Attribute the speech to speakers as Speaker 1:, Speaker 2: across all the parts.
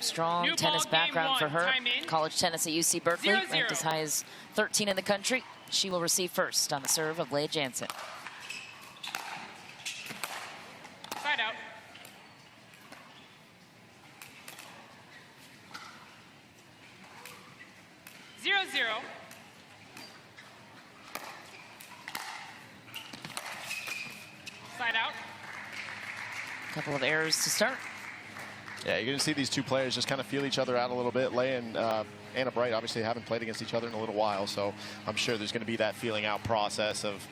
Speaker 1: Strong
Speaker 2: New
Speaker 1: tennis
Speaker 2: ball,
Speaker 1: background for
Speaker 2: game
Speaker 1: her.
Speaker 2: one. Time in.
Speaker 1: College tennis at UC Berkeley,
Speaker 2: 0-0.
Speaker 1: ranked as high as 13 in the country. She will receive first on the serve of Lea Jansen.
Speaker 2: Side out. Zero, zero. Side out.
Speaker 1: Couple of errors to start.
Speaker 3: Yeah, you're going to see these two players just kind of feel each other out a little bit. Lea and Anna Bright obviously haven't played against each other in a little while, so I'm sure there's going to be that feeling out process of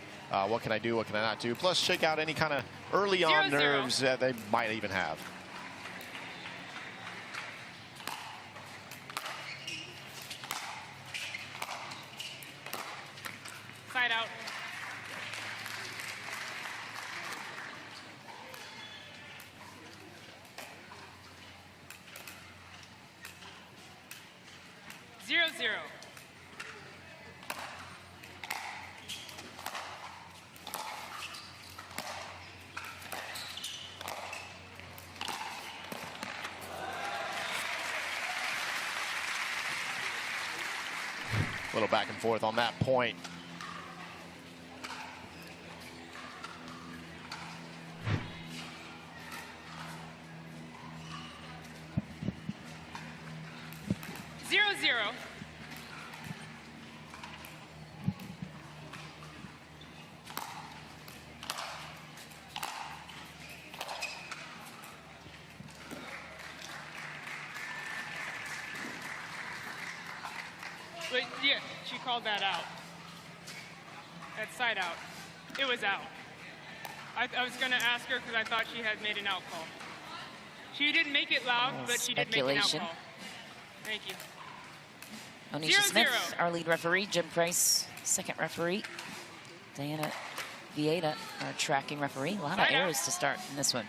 Speaker 3: what can I do, what can I not do, plus shake out any kind of early on
Speaker 2: 0-0.
Speaker 3: nerves that they might even have.
Speaker 2: Side out. Zero, zero.
Speaker 3: A little back and forth on that point.
Speaker 2: Zero, zero. Wait, yeah, she called that out. That's side out. It was out. I was going to ask her because I thought she had made an out call. She didn't make it loud, but she did make an out
Speaker 1: Speculation.
Speaker 2: call. Thank you.
Speaker 1: Onisha Smith,
Speaker 2: 0-0.
Speaker 1: our lead referee. Jim Price, second referee. Diana Vieta, our tracking referee. A lot of
Speaker 2: Side out.
Speaker 1: errors to start in this one.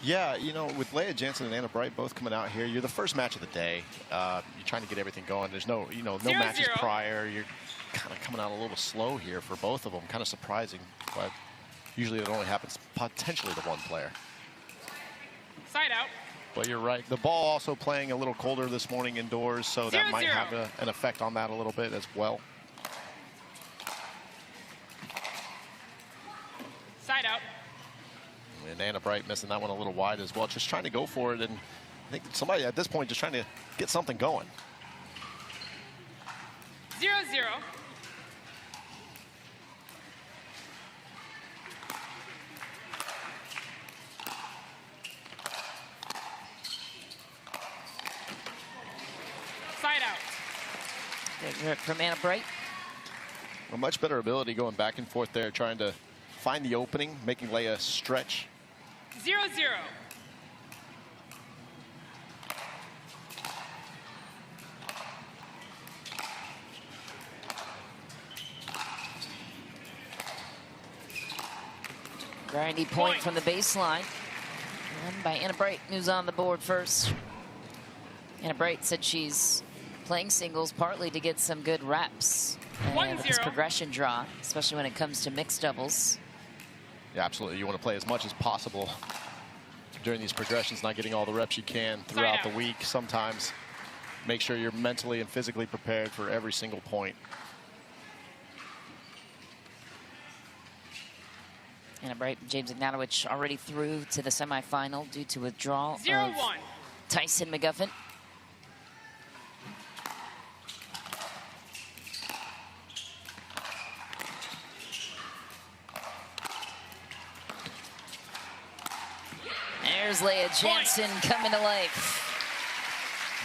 Speaker 3: Yeah, you know, with Lea Jansen and Anna Bright both coming out here, you're the first match of the day. You're trying to get everything going. There's no, no
Speaker 2: 0-0.
Speaker 3: matches prior. You're kind of coming out a little slow here for both of them. Kind of surprising, but usually it only happens potentially to one player.
Speaker 2: Side out.
Speaker 3: But you're right. The ball also playing a little colder this morning indoors, so that might
Speaker 2: 0-0.
Speaker 3: have an effect on that a little bit as well.
Speaker 2: Side out.
Speaker 3: And Anna Bright missing that one a little wide as well. Just trying to go for it, and I think somebody at this point just trying to get something going.
Speaker 2: 0-0. Side out.
Speaker 1: Good grip from Anna Bright.
Speaker 3: A much better ability going back and forth there, trying to find the opening, making Lea stretch.
Speaker 2: 0-0.
Speaker 1: Grindy point from the baseline. Won by Anna Bright, who's on the board first. Anna Bright said she's playing singles partly to get some good reps. And this
Speaker 2: 1-0.
Speaker 1: progression draw, especially when it comes to mixed doubles.
Speaker 3: Yeah, absolutely. You want to play as much as possible during these progressions, not getting all the reps you can throughout the week. Sometimes make sure you're mentally and physically prepared for every single point.
Speaker 1: Anna Bright and James Ignatowicz already through to the semifinal due to withdrawal
Speaker 2: 0-1.
Speaker 1: of Tyson McGuffin. There's Lea Jansen coming to life.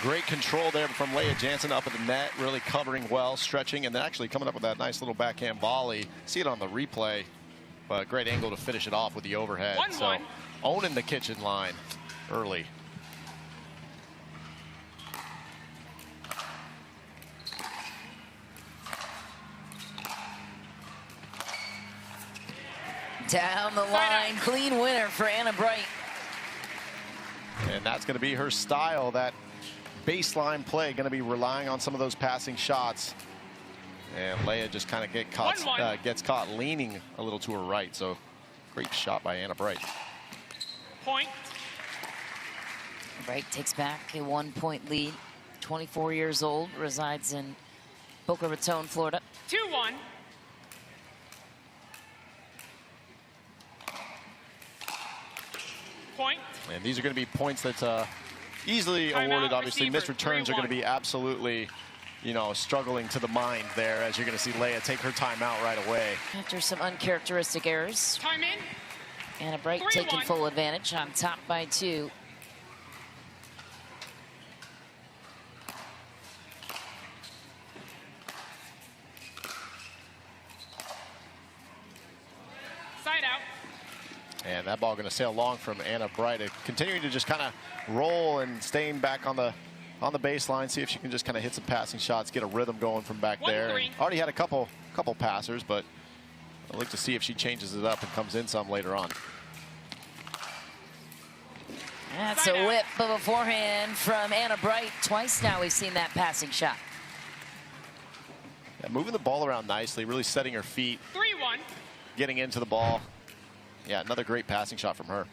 Speaker 3: Great control there from Lea Jansen up at the net, really covering well, stretching, and then actually coming up with that nice little backhand volley. See it on the replay, but great angle to finish it off with the overhead.
Speaker 2: 1-1.
Speaker 3: So owning the kitchen line early.
Speaker 1: Down the line, clean winner for Anna Bright.
Speaker 3: And that's going to be her style, that baseline play, going to be relying on some of those passing shots. And Lea just kind of gets caught leaning a little to her right. So great shot by Anna Bright.
Speaker 2: Point.
Speaker 1: Bright takes back a 1-point lead. 24 years old, resides in Boca Raton, Florida.
Speaker 2: 2-1. Point.
Speaker 3: And these are going to be points that easily
Speaker 2: Timeout,
Speaker 3: awarded. Obviously,
Speaker 2: receiver,
Speaker 3: missed returns are going to
Speaker 2: 3-1.
Speaker 3: be absolutely, you know, struggling to the mind there, as you're going to see Lea take her timeout right away.
Speaker 1: After some uncharacteristic errors,
Speaker 2: Time in.
Speaker 1: Anna Bright
Speaker 2: 3-1.
Speaker 1: taking full advantage, on top by 2.
Speaker 2: Side out.
Speaker 3: And that ball going to sail long from Anna Bright, continuing to just kind of roll and staying back on the baseline, see if she can just kind of hit some passing shots, get a rhythm going from back there. And already had a couple passers, but I'd like to see if she changes it up and comes in some later on.
Speaker 1: That's a whip of a forehand from Anna Bright. Twice now we've seen that passing shot.
Speaker 3: Yeah, moving the ball around nicely, really setting her feet,
Speaker 2: 3-1.
Speaker 3: getting into the ball. Yeah, another great passing shot from her.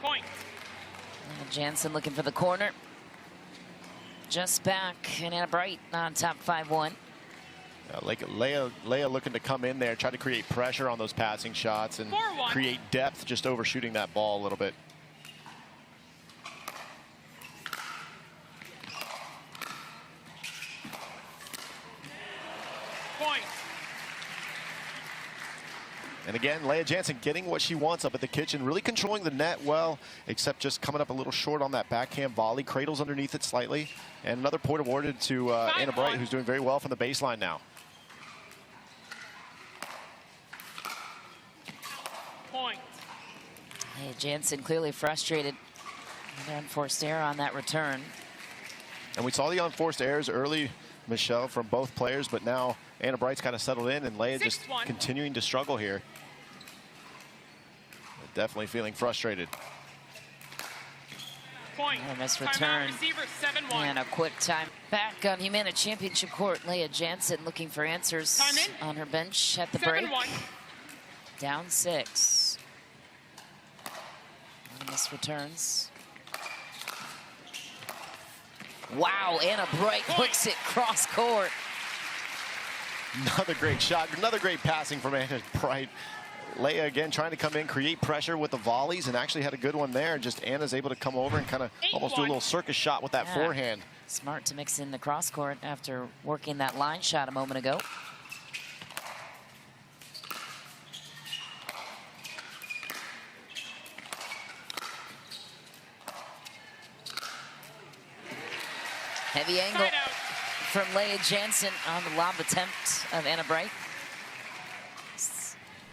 Speaker 2: Point.
Speaker 1: Lea Jansen looking for the corner. Just back, and Anna Bright on top 5-1.
Speaker 3: Lea looking to come in there, try to create pressure on those passing shots and
Speaker 2: 4-1.
Speaker 3: create depth, just overshooting that ball a little bit.
Speaker 2: Point.
Speaker 3: And again, Lea Jansen getting what she wants up at the kitchen, really controlling the net well, except just coming up a little short on that backhand volley, cradles underneath it slightly. And another point awarded to Anna Bright, who's doing very well from the baseline now.
Speaker 2: Point.
Speaker 1: Lea Jansen clearly frustrated. An unforced error on that return.
Speaker 3: And we saw the unforced errors early, Michelle, from both players, but now Anna Bright's kind of settled in, and Lea just
Speaker 2: 6-1.
Speaker 3: continuing to struggle here. Definitely feeling frustrated.
Speaker 2: Point.
Speaker 1: Oh, missed
Speaker 2: Timeout,
Speaker 1: return.
Speaker 2: receiver 7-1.
Speaker 1: And a quick time. Back on Humana Championship Court, Lea Jansen looking for answers
Speaker 2: Time in.
Speaker 1: on her bench at the break.
Speaker 2: 7-1.
Speaker 1: Down 6. Missed returns. Wow, Anna Bright hooks it cross court.
Speaker 3: Another great shot, another great passing from Anna Bright. Lea again trying to come in, create pressure with the volleys, and actually had a good one there. Just Anna's able to come over and kind of almost do a little circus shot with that forehand.
Speaker 1: Smart to mix in the cross court after working that line shot a moment ago. Heavy angle from Lea Jansen on the lob attempt of Anna Bright.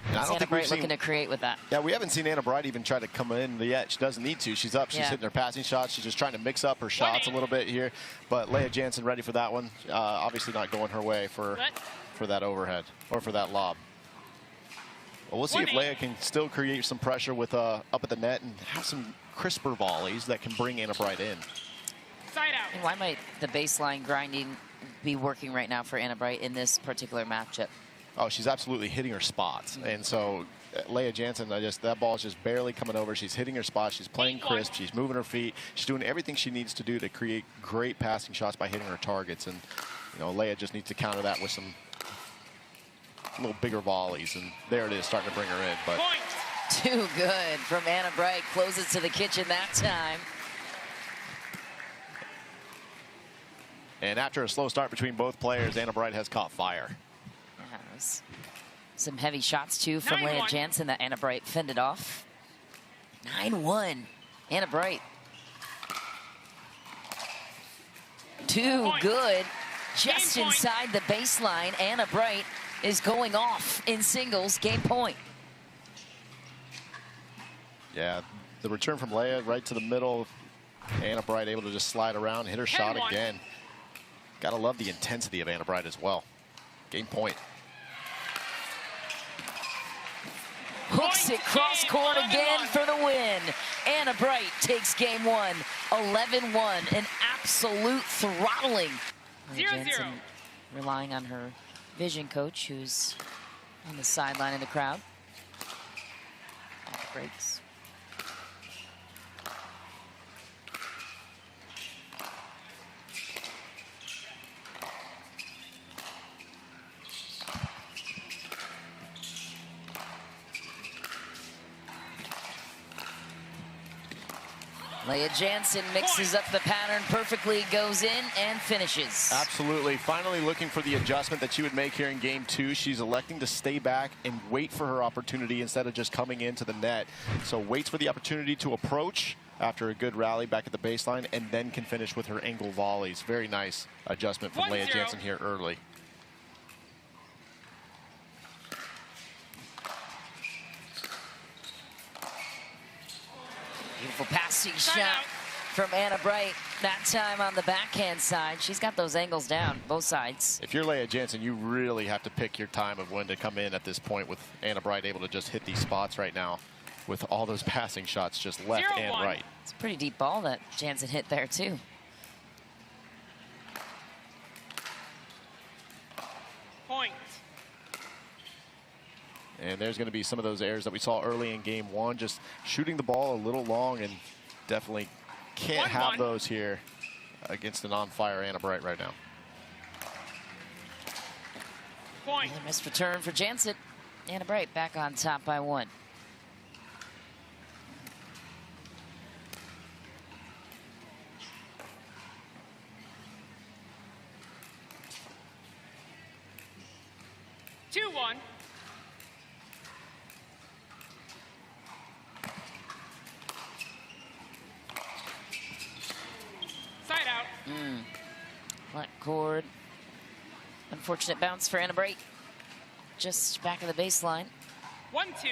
Speaker 1: Anna Bright looking to create with that.
Speaker 3: Yeah, we haven't seen Anna Bright even try to come in yet. She doesn't need to. She's up. She's hitting her passing shots. She's just trying to mix up her shots a little bit here. But Lea Jansen ready for that one. Obviously not going her way for that overhead or for that lob. Well, we'll see if Lea can still create some pressure with up at the net and have some crisper volleys that can bring Anna Bright in.
Speaker 2: Side out.
Speaker 1: And why might the baseline grinding be working right now for Anna Bright in this particular matchup?
Speaker 3: Oh, she's absolutely hitting her spots. And so Lea Jansen, that ball is just barely coming over. She's hitting her spots. She's playing crisp. She's moving her feet. She's doing everything she needs to do to create great passing shots by hitting her targets. And, you know, Lea just needs to counter that with some little bigger volleys. And there it is, starting to bring her in. But
Speaker 1: too good from Anna Bright. Closes to the kitchen that time.
Speaker 3: And after a slow start between both players, Anna Bright has caught fire.
Speaker 1: Some heavy shots, too, from Lea Jansen that Anna Bright fended off. 9-1. Anna Bright. Too good. Just inside the baseline, Anna Bright is going off in singles. Game point.
Speaker 3: Yeah, the return from Lea right to the middle. Anna Bright able to just slide around, hit her shot again. Gotta love the intensity of Anna Bright as well. Game point.
Speaker 1: Hooks it cross court again for the win. Anna Bright takes game 1, 11-1, an absolute throttling. Lea
Speaker 2: 0-0.
Speaker 1: Jansen relying on her vision coach, who's on the sideline in the crowd. Breaks. Lea Jansen mixes up the pattern perfectly, goes in and finishes.
Speaker 3: Absolutely. Finally looking for the adjustment that she would make here in game 2. She's electing to stay back and wait for her opportunity instead of just coming into the net. So waits for the opportunity to approach after a good rally back at the baseline, and then can finish with her angle volleys. Very nice adjustment from Lea Jansen here early.
Speaker 1: Beautiful passing shot from Anna Bright. That time on the backhand side. She's got those angles down, both sides.
Speaker 3: If you're Lea Jansen, you really have to pick your time of when to come in at this point, with Anna Bright able to just hit these spots right now with all those passing shots just left and right.
Speaker 1: It's a pretty deep ball that Jansen hit there, too.
Speaker 2: Point.
Speaker 3: And there's going to be some of those errors that we saw early in game 1, just shooting the ball a little long, and definitely can't have those here against an on-fire Anna Bright right now.
Speaker 2: Point.
Speaker 1: Another missed return for Jansen. Anna Bright back on top by 1.
Speaker 2: Two-one. Side out.
Speaker 1: Flat cord. Unfortunate bounce for Anna Bright. Just back of the baseline.
Speaker 2: 1-2.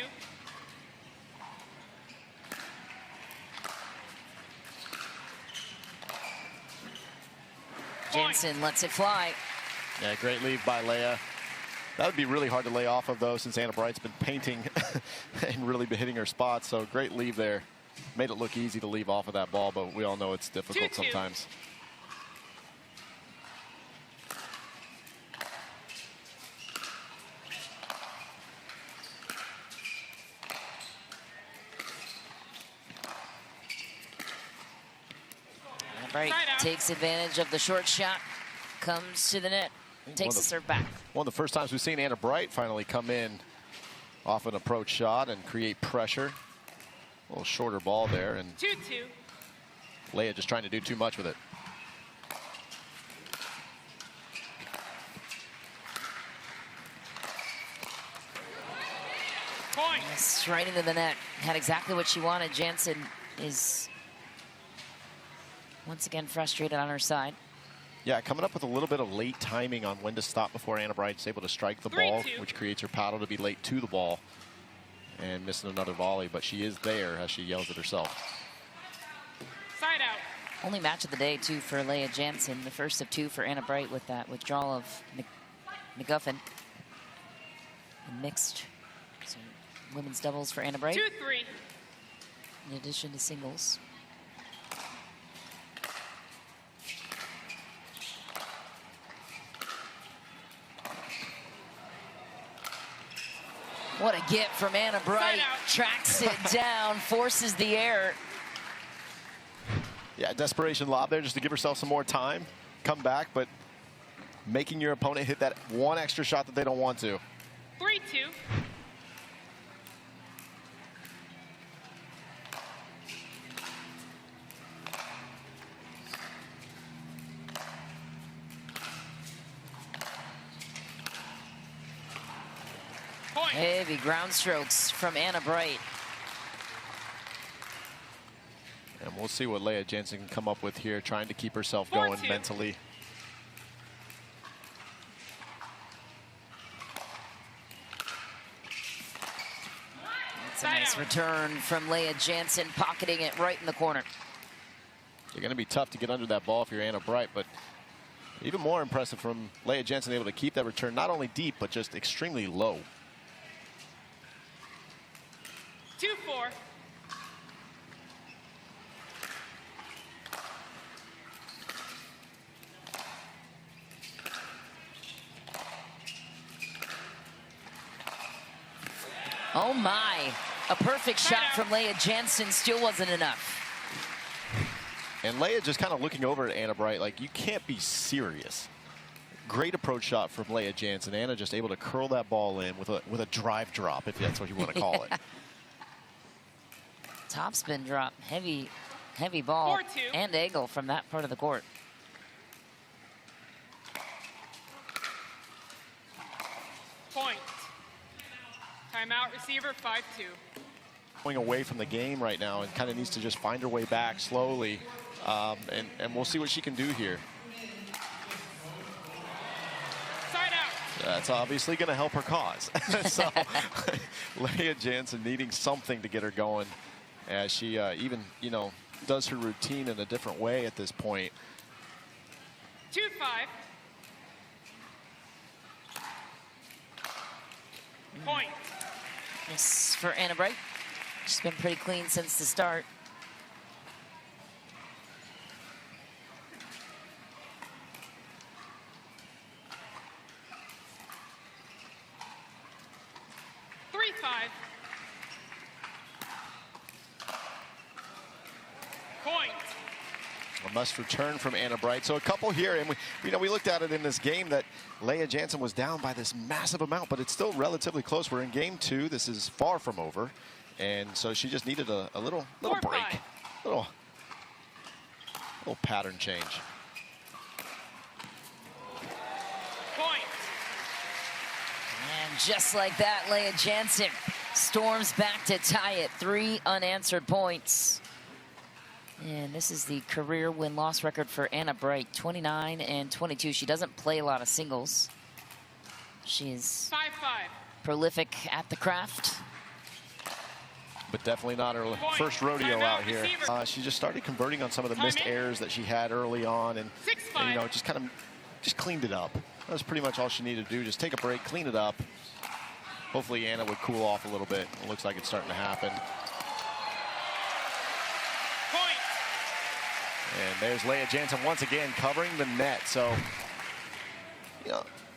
Speaker 1: Jansen lets it fly.
Speaker 3: Yeah, great leave by Lea. That would be really hard to lay off of, though, since Anna Bright's been painting and really been hitting her spots. So great leave there. Made it look easy to leave off of that ball, but we all know it's difficult
Speaker 2: 2-2.
Speaker 3: sometimes.
Speaker 1: Anna Bright takes advantage of the short shot, comes to the net, takes the serve back.
Speaker 3: One of the first times we've seen Anna Bright finally come in off an approach shot and create pressure. A little shorter ball there, and
Speaker 2: 2-2.
Speaker 3: Lea just trying to do too much with it.
Speaker 2: Point.
Speaker 1: Yes, right into the net. Had exactly what she wanted. Jansen is once again frustrated on her side.
Speaker 3: Yeah, coming up with a little bit of late timing on when to stop before Anna Bright's able to strike the ball,
Speaker 2: 3-2.
Speaker 3: which creates her paddle to be late to the ball and missing another volley, but she is there as she yells at herself.
Speaker 2: Side out.
Speaker 1: Only match of the day, too, for Lea Jansen. The first of 2 for Anna Bright with that withdrawal of McGuffin. And mixed women's doubles for Anna Bright,
Speaker 2: 2-3.
Speaker 1: in addition to singles. What a get from Anna Bright. Tracks it down, forces the error.
Speaker 3: Yeah, desperation lob there just to give herself some more time, come back, but making your opponent hit that one extra shot that they don't want to.
Speaker 2: 3-2.
Speaker 1: Heavy ground strokes from Anna Bright.
Speaker 3: And we'll see what Lea Jansen can come up with here, trying to keep herself going mentally.
Speaker 1: It's a nice return from Lea Jansen, pocketing it right in the corner.
Speaker 3: You're going to be tough to get under that ball if you're Anna Bright, but even more impressive from Lea Jansen able to keep that return not only deep, but just extremely low.
Speaker 2: 2-4.
Speaker 1: Oh my, a perfect shot from Lea Jansen still wasn't enough.
Speaker 3: And Lea just kind of looking over at Anna Bright like, you can't be serious. Great approach shot from Lea Jansen. Anna just able to curl that ball in with a drive drop, if that's what you want to call it.
Speaker 1: Topspin drop, heavy ball and angle from that part of the court.
Speaker 2: Point. Timeout receiver, 5-2.
Speaker 3: Going away from the game right now and kind of needs to just find her way back slowly. And we'll see what she can do here.
Speaker 2: Side out.
Speaker 3: That's obviously going to help her cause. So Lea Jansen needing something to get her going as she even, does her routine in a different way at this point.
Speaker 2: 2-5. Point.
Speaker 1: This for Anna Bright. She's been pretty clean since the start.
Speaker 2: Point.
Speaker 3: A must return from Anna Bright. So a couple here, and we looked at it in this game that Lea Jansen was down by this massive amount, but it's still relatively close. We're in game 2. This is far from over, and so she just needed a little break, little pattern change.
Speaker 2: Point.
Speaker 1: And just like that, Lea Jansen storms back to tie it. 3 unanswered points. And this is the career win-loss record for Anna Bright, 29 and 22. She doesn't play a lot of singles. She's
Speaker 2: 5-5.
Speaker 1: prolific at the craft.
Speaker 3: But definitely not her first rodeo out here. She just started converting on some of the missed errors that she had early on, and just cleaned it up. That was pretty much all she needed to do. Just take a break, clean it up. Hopefully Anna would cool off a little bit. It looks like it's starting to happen. And there's Lea Jansen once again covering the net. So,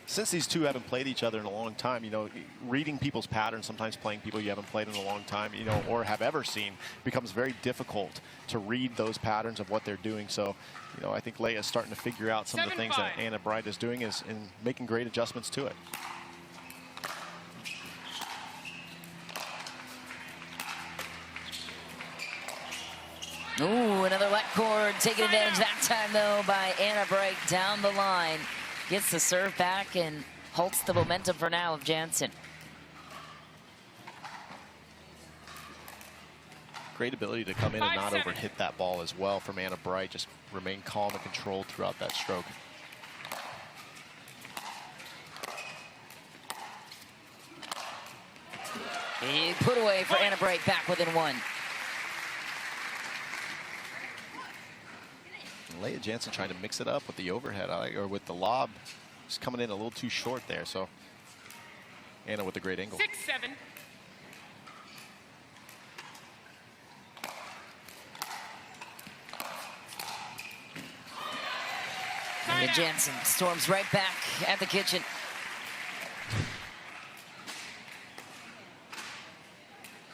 Speaker 3: since these two haven't played each other in a long time, reading people's patterns, sometimes playing people you haven't played in a long time, or have ever seen, becomes very difficult to read those patterns of what they're doing. So, I think Lea is starting to figure out some of the things that Anna Bright is doing and making great adjustments to it.
Speaker 1: Ooh, another left cord taken advantage that time, though, by Anna Bright down the line. Gets the serve back and halts the momentum for now of Jansen.
Speaker 3: Great ability to come in and not overhit that ball as well from Anna Bright. Just remain calm and controlled throughout that stroke.
Speaker 1: Big put away for Anna Bright, back within 1.
Speaker 3: Lea Jansen trying to mix it up with the overhead, or with the lob. Just coming in a little too short there. So Anna with a great angle.
Speaker 2: 6-7.
Speaker 1: Lea Jansen storms right back at the kitchen.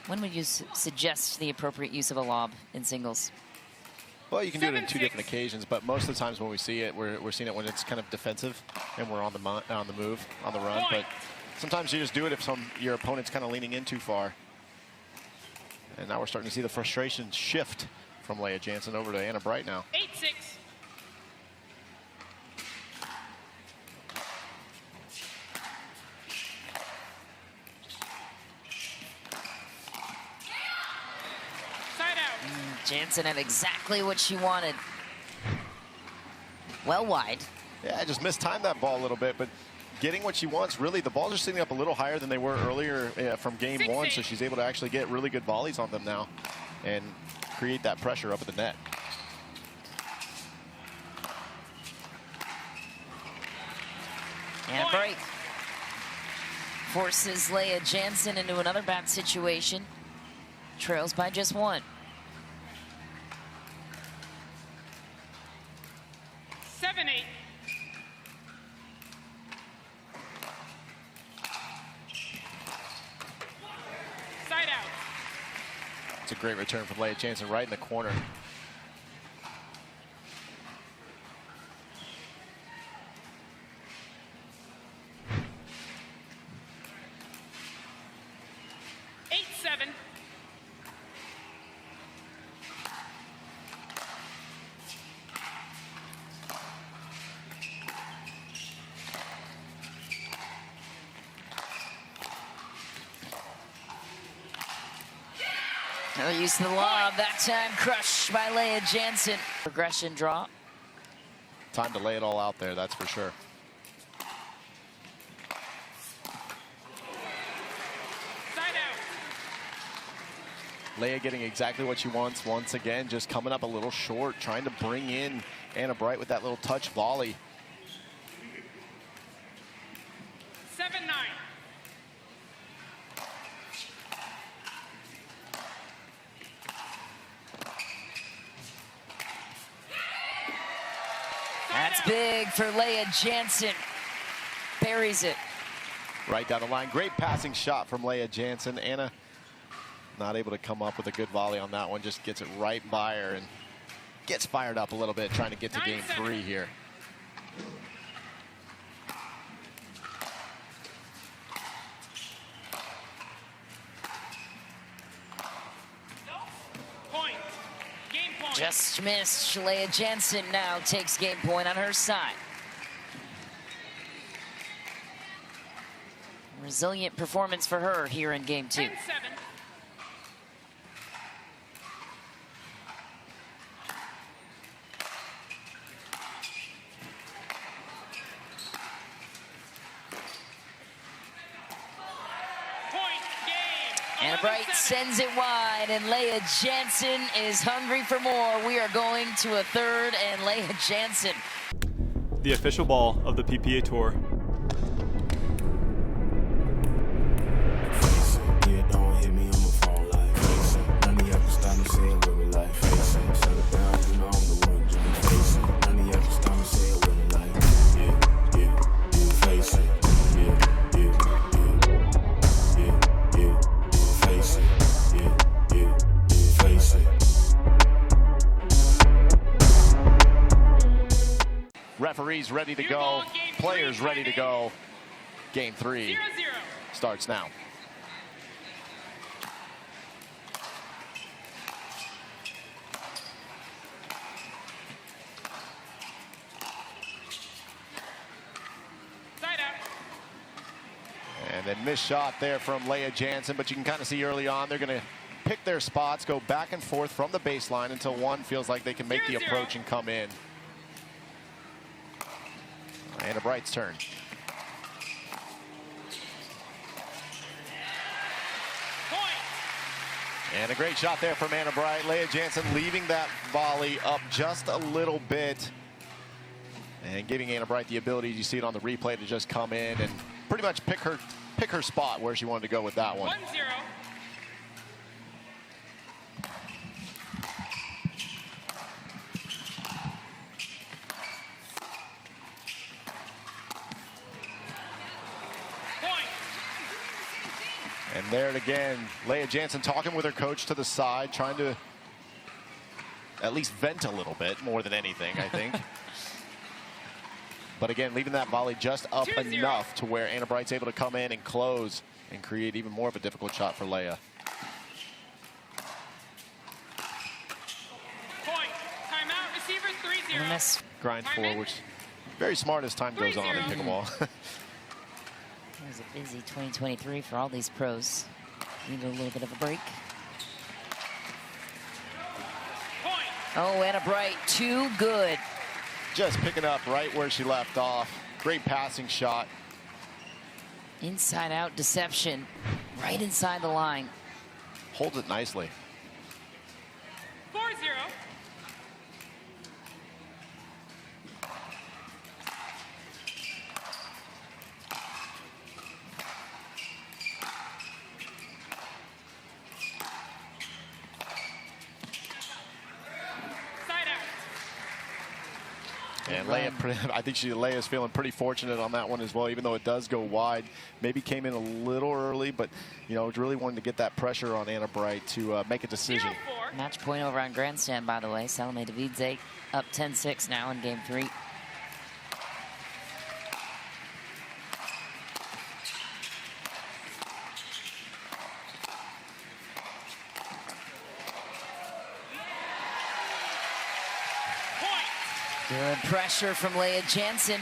Speaker 1: When would you suggest the appropriate use of a lob in singles?
Speaker 3: Well, you can do it in 2 different occasions, but most of the times when we see it, we're seeing it when it's kind of defensive and we're on the move, on the run. But sometimes you just do it if your opponent's kind of leaning in too far. And now we're starting to see the frustration shift from Lea Jansen over to Anna Bright now.
Speaker 2: 8-6.
Speaker 1: Jansen had exactly what she wanted. Well wide.
Speaker 3: Yeah, I just mistimed that ball a little bit, but getting what she wants, really, the balls are sitting up a little higher than they were earlier from game 1, so she's able to actually get really good volleys on them now and create that pressure up at the net.
Speaker 1: Anna Bright forces Lea Jansen into another bad situation. Trails by just 1.
Speaker 2: 7-8.
Speaker 3: a great return from Lea Jansen right in the corner.
Speaker 1: Another use of the lob, that time crushed by Lea Jansen. Progression draw.
Speaker 3: Time to lay it all out there, that's for sure.
Speaker 2: Side out.
Speaker 3: Lea getting exactly what she wants once again, just coming up a little short, trying to bring in Anna Bright with that little touch volley.
Speaker 2: 7-9.
Speaker 1: That's big for Lea Jansen. Buries it.
Speaker 3: Right down the line. Great passing shot from Lea Jansen. Anna not able to come up with a good volley on that one. Just gets it right by her and gets fired up a little bit, trying to get to game 3 here.
Speaker 2: Point. Game point.
Speaker 1: Just missed. Lea Jansen now takes game point on her side. Resilient performance for her here in game 2.
Speaker 2: 10-7.
Speaker 1: Anna Bright sends it wide, and Lea Jansen is hungry for more. We are going to a third, and Lea Jansen.
Speaker 4: The official ball of the PPA Tour.
Speaker 3: Referees ready to go, players ready to go. Game 3 starts now.
Speaker 2: Side out.
Speaker 3: And then missed shot there from Lea Jansen, but you can kind of see early on they're going to pick their spots, go back and forth from the baseline until one feels like they can make the approach and come in. Anna Bright's turn.
Speaker 2: Point.
Speaker 3: And a great shot there from Anna Bright. Lea Jansen leaving that volley up just a little bit and giving Anna Bright the ability, you see it on the replay, to just come in and pretty much pick her spot where she wanted to go with that one.
Speaker 2: 1-0.
Speaker 3: And there it again, Lea Jansen talking with her coach to the side, trying to at least vent a little bit more than anything, I think. But again, leaving that volley just up
Speaker 2: 2-0.
Speaker 3: enough to where Anna Bright's able to come in and close and create even more of a difficult shot for Lea.
Speaker 2: Point. Timeout. Receiver 3-0.
Speaker 1: Miss.
Speaker 3: Grind forward. Very smart as time goes on in
Speaker 2: 3-0.
Speaker 3: pickleball.
Speaker 1: It was a busy 2023 for all these pros. Needed a little bit of a break.
Speaker 2: Point.
Speaker 1: Oh, Anna Bright, too good.
Speaker 3: Just picking up right where she left off. Great passing shot.
Speaker 1: Inside out deception, right inside the line.
Speaker 3: Holds it nicely.
Speaker 2: 4-0.
Speaker 3: And and Lea, I think Lea's feeling pretty fortunate on that one as well, even though it does go wide. Maybe came in a little early, but, you know, really wanted to get that pressure on Anna Bright to make a decision.
Speaker 1: Match point over on Grandstand, by the way. Salome Davidze up 10-6 now in game 3. Good pressure from Lea Jansen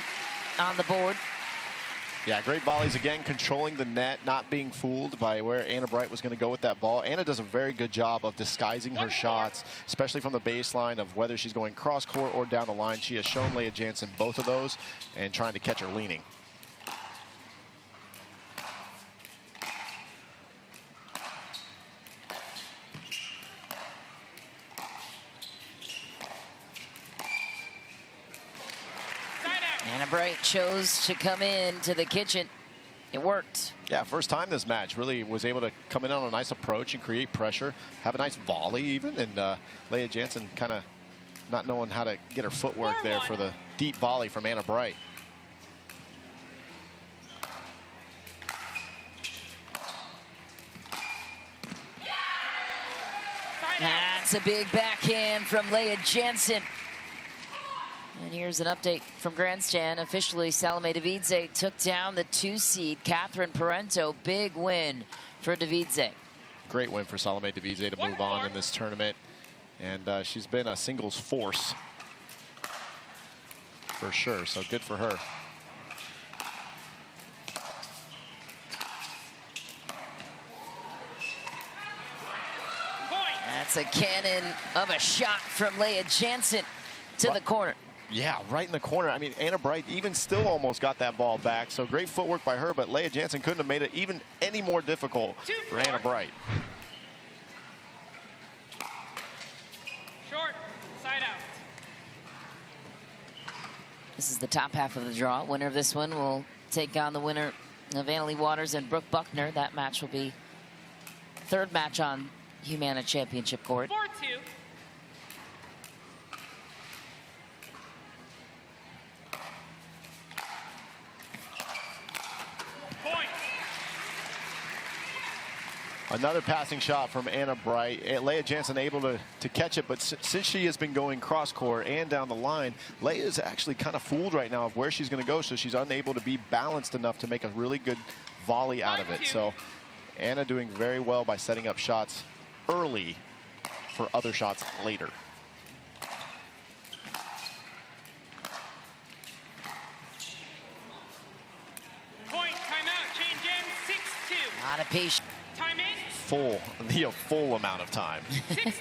Speaker 1: on the board.
Speaker 3: Yeah, great volleys again, controlling the net, not being fooled by where Anna Bright was going to go with that ball. Anna does a very good job of disguising her shots, especially from the baseline of whether she's going cross court or down the line. She has shown Lea Jansen both of those and trying to catch her leaning.
Speaker 1: Anna Bright chose to come into the kitchen. It worked.
Speaker 3: Yeah, first time this match. Really was able to come in on a nice approach and create pressure. Have a nice volley even. And Lea Jansen kind of not knowing how to get her footwork there for the deep volley from Anna Bright.
Speaker 1: That's a big backhand from Lea Jansen. And here's an update from Grandstand. Officially, Salome Davidze took down the 2 seed, Catherine Parento. Big win for Davidze.
Speaker 3: Great win for Salome Davidze to move on in this tournament. And she's been a singles force for sure, so good for her.
Speaker 1: That's a cannon of a shot from Lea Jansen to the corner.
Speaker 3: Yeah, right in the corner. I mean, Anna Bright even still almost got that ball back. So great footwork by her, but Lea Jansen couldn't have made it even any more difficult for Anna Bright.
Speaker 2: Short, side out.
Speaker 1: This is the top half of the draw. Winner of this one will take on the winner of Annalie Waters and Brooke Buckner. That match will be third match on Humana Championship court.
Speaker 2: 4-2.
Speaker 3: Another passing shot from Anna Bright. Lea Jansen able to catch it, but since she has been going cross court and down the line, Lea is actually kind of fooled right now of where she's going to go, so she's unable to be balanced enough to make a really good volley out of it. So Anna doing very well by setting up shots early for other shots later.
Speaker 2: Point, timeout, change in, 6-2.
Speaker 1: Not a patient.
Speaker 2: Time in.
Speaker 3: Full amount of time.
Speaker 2: 6-2.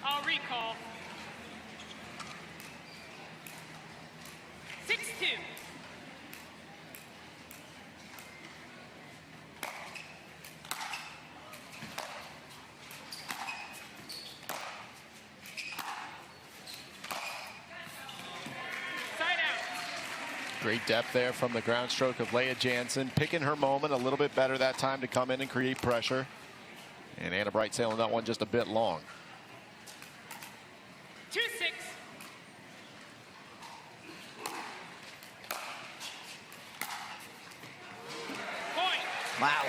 Speaker 2: I'll recall. 6-2.
Speaker 3: Great depth there from the ground stroke of Lea Jansen, picking her moment a little bit better that time to come in and create pressure. And Anna Bright sailing that one just a bit long.
Speaker 2: 2-6. Point.
Speaker 1: Wow.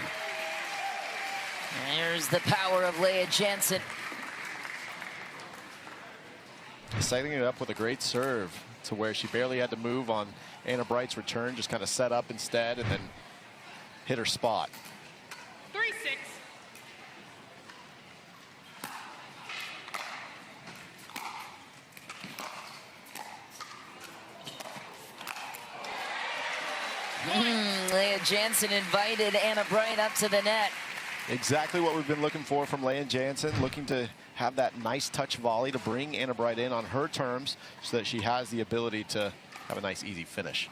Speaker 1: There's the power of Lea Jansen.
Speaker 3: Setting it up with a great serve to where she barely had to move on Anna Bright's return, just kind of set up instead and then hit her spot.
Speaker 2: 3-6.
Speaker 1: Lea Jansen invited Anna Bright up to the net.
Speaker 3: Exactly what we've been looking for from Lea Jansen, looking to have that nice touch volley to bring Anna Bright in on her terms so that she has the ability to have a nice easy finish.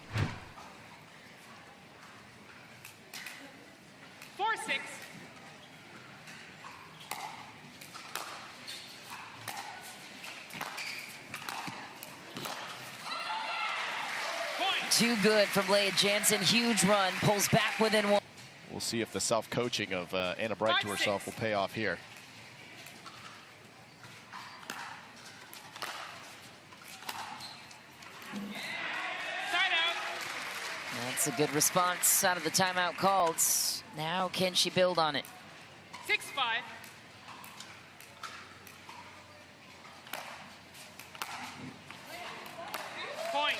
Speaker 2: 4-6.
Speaker 1: Too good from Lea Jansen. Huge run, pulls back within one.
Speaker 3: We'll see if the self-coaching of Anna Bright to herself will pay off here.
Speaker 1: That's a good response out of the timeout called. Now can she build on it?
Speaker 2: 6-5. Point.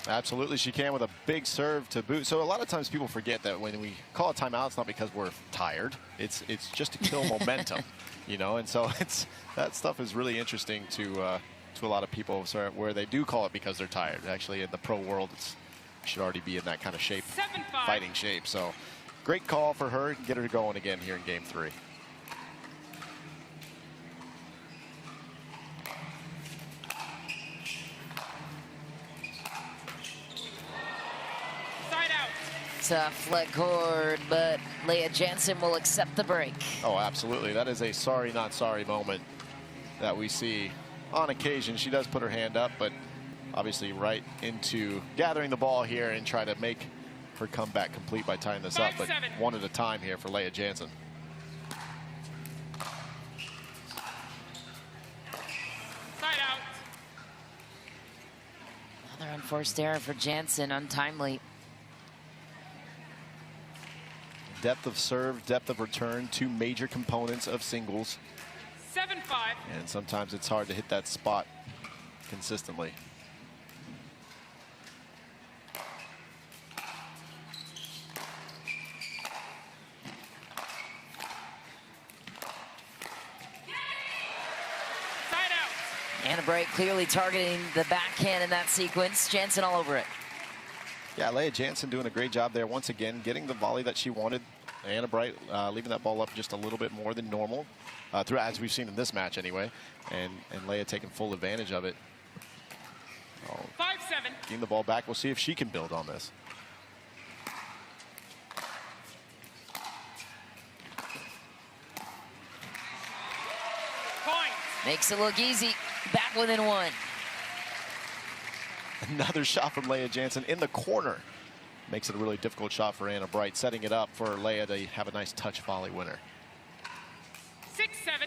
Speaker 3: Absolutely, she can with a big serve to boot. So a lot of times people forget that when we call a timeout, it's not because we're tired. It's just to kill momentum, you know. And so that stuff is really interesting to a lot of people, so where they do call it because they're tired. Actually, in the pro world, it should already be in that kind of shape,
Speaker 2: 7-5.
Speaker 3: fighting shape. So great call for her. Get her going again here in game 3.
Speaker 1: Tough leg cord, but Lea Jansen will accept the break.
Speaker 3: Oh, absolutely. That is a sorry, not sorry moment that we see on occasion. She does put her hand up, but obviously right into gathering the ball here and try to make her comeback complete by tying this up. But
Speaker 2: 5-7.
Speaker 3: one at a time here for Lea Jansen.
Speaker 2: Side out.
Speaker 1: Another unforced error for Jansen, untimely.
Speaker 3: Depth of serve, depth of return, 2 major components of singles.
Speaker 2: 7-5.
Speaker 3: And sometimes it's hard to hit that spot consistently.
Speaker 2: Side out.
Speaker 1: Anna Bright clearly targeting the backhand in that sequence. Jansen all over it.
Speaker 3: Yeah, Lea Jansen doing a great job there once again, getting the volley that she wanted. Anna Bright leaving that ball up just a little bit more than normal, as we've seen in this match anyway, and Lea taking full advantage of it.
Speaker 2: 5-7.
Speaker 3: Getting the ball back. We'll see if she can build on this.
Speaker 2: Point.
Speaker 1: Makes it look easy. Back within 1.
Speaker 3: Another shot from Lea Jansen in the corner. Makes it a really difficult shot for Anna Bright, setting it up for Lea to have a nice touch volley winner.
Speaker 2: 6-7.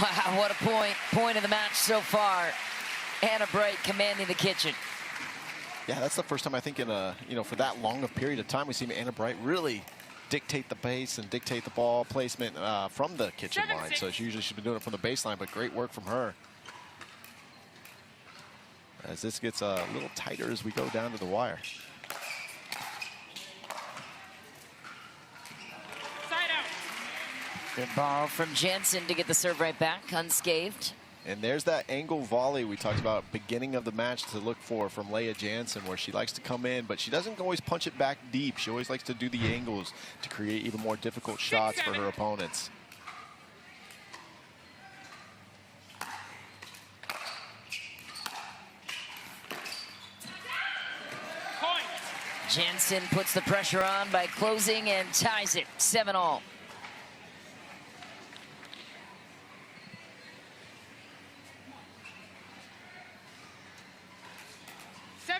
Speaker 1: Wow, what a point of the match so far. Anna Bright commanding the kitchen.
Speaker 3: Yeah, that's the first time I think in a, for that long of period of time we've seen Anna Bright really dictate the pace and dictate the ball placement from the kitchen line. So she's been doing it from the baseline, but great work from her. As this gets a little tighter as we go down to the wire.
Speaker 1: Good ball from Jansen to get the serve right back, unscathed.
Speaker 3: And there's that angle volley we talked about beginning of the match to look for from Lea Jansen, where she likes to come in, but she doesn't always punch it back deep. She always likes to do the angles to create even more difficult shots for her opponents.
Speaker 2: Point.
Speaker 1: Jansen puts the pressure on by closing and ties it 7-all.
Speaker 2: 7-7.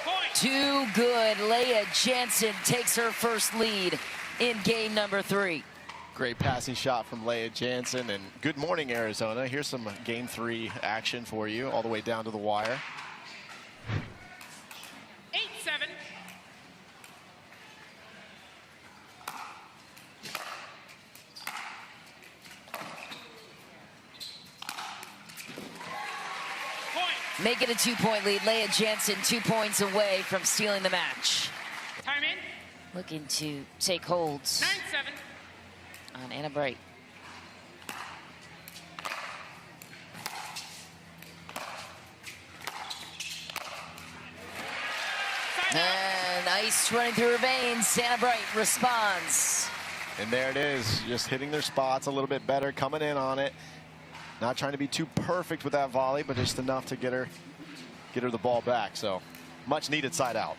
Speaker 2: Point.
Speaker 1: Too good. Lea Jansen takes her first lead in game number 3.
Speaker 3: Great passing shot from Lea Jansen, and good morning, Arizona. Here's some game 3 action for you, all the way down to the wire.
Speaker 2: 8-7.
Speaker 1: Make it a 2-point lead. Lea Jansen 2 points away from stealing the match.
Speaker 2: Time in.
Speaker 1: Looking to take holds
Speaker 2: 9-7.
Speaker 1: on Anna Bright. And ice running through her veins. Anna Bright responds.
Speaker 3: And there it is, just hitting their spots a little bit better, coming in on it. Not trying to be too perfect with that volley, but just enough to get her the ball back. So much needed side out.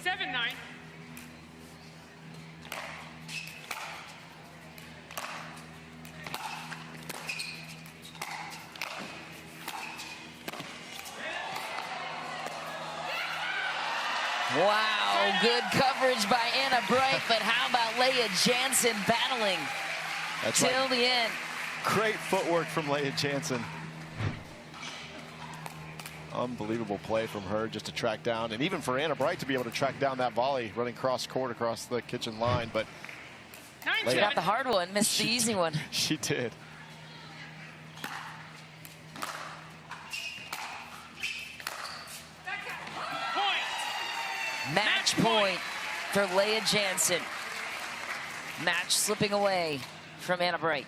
Speaker 2: 7-9.
Speaker 1: Wow, good coverage by Anna Bright, but how about Lea Jansen battling
Speaker 3: That's
Speaker 1: till
Speaker 3: right.
Speaker 1: the end?
Speaker 3: Great footwork from Lea Jansen. Unbelievable play from her just to track down, and even for Anna Bright to be able to track down that volley running cross court across the kitchen line. But
Speaker 1: She got the hard one, missed the easy one.
Speaker 3: She did.
Speaker 1: Match point for Lea Jansen. Match slipping away from Anna Bright.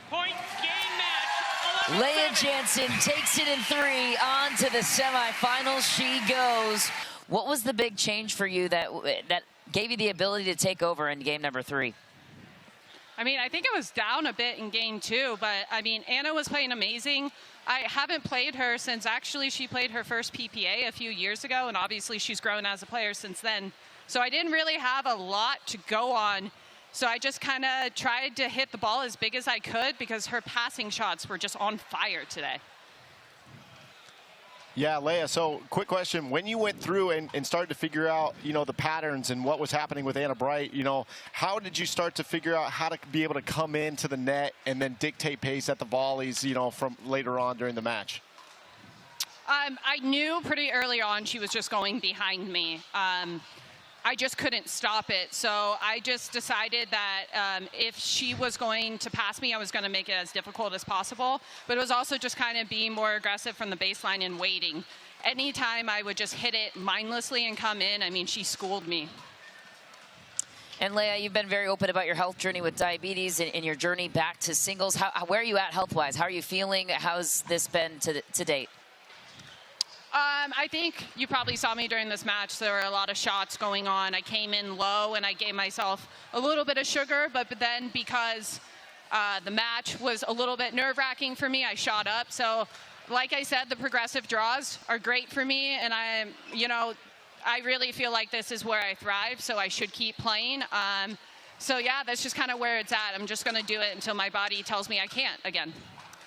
Speaker 2: Point, game match.
Speaker 1: Lea Jansen takes it in 3, on to the semifinals she goes. What was the big change for you that gave you the ability to take over in game number 3?
Speaker 5: I mean, I think I was down a bit in game 2, but I mean, Anna was playing amazing. I haven't played her since actually she played her first PPA a few years ago, and obviously she's grown as a player since then. So I didn't really have a lot to go on. So I just kind of tried to hit the ball as big as I could because her passing shots were just on fire today.
Speaker 3: Yeah, Lea, so quick question. When you went through and started to figure out, you know, the patterns and what was happening with Anna Bright, you know, how did you start to figure out how to be able to come into the net and then dictate pace at the volleys, you know, from later on during the match?
Speaker 5: I knew pretty early on she was just going behind me. I just couldn't stop it. So I just decided that if she was going to pass me, I was going to make it as difficult as possible. But it was also just kind of being more aggressive from the baseline and waiting. Anytime I would just hit it mindlessly and come in, I mean, she schooled me.
Speaker 1: And Lea, you've been very open about your health journey with diabetes and your journey back to singles. Where are you at health-wise? How are you feeling? How's this been to date?
Speaker 5: I think you probably saw me during this match. There were a lot of shots going on. I came in low and I gave myself a little bit of sugar, but then because the match was a little bit nerve-wracking for me, I shot up. So like I said, the progressive draws are great for me, and I really feel like this is where I thrive, so I should keep playing. So yeah, that's just kind of where it's at. I'm just going to do it until my body tells me I can't again.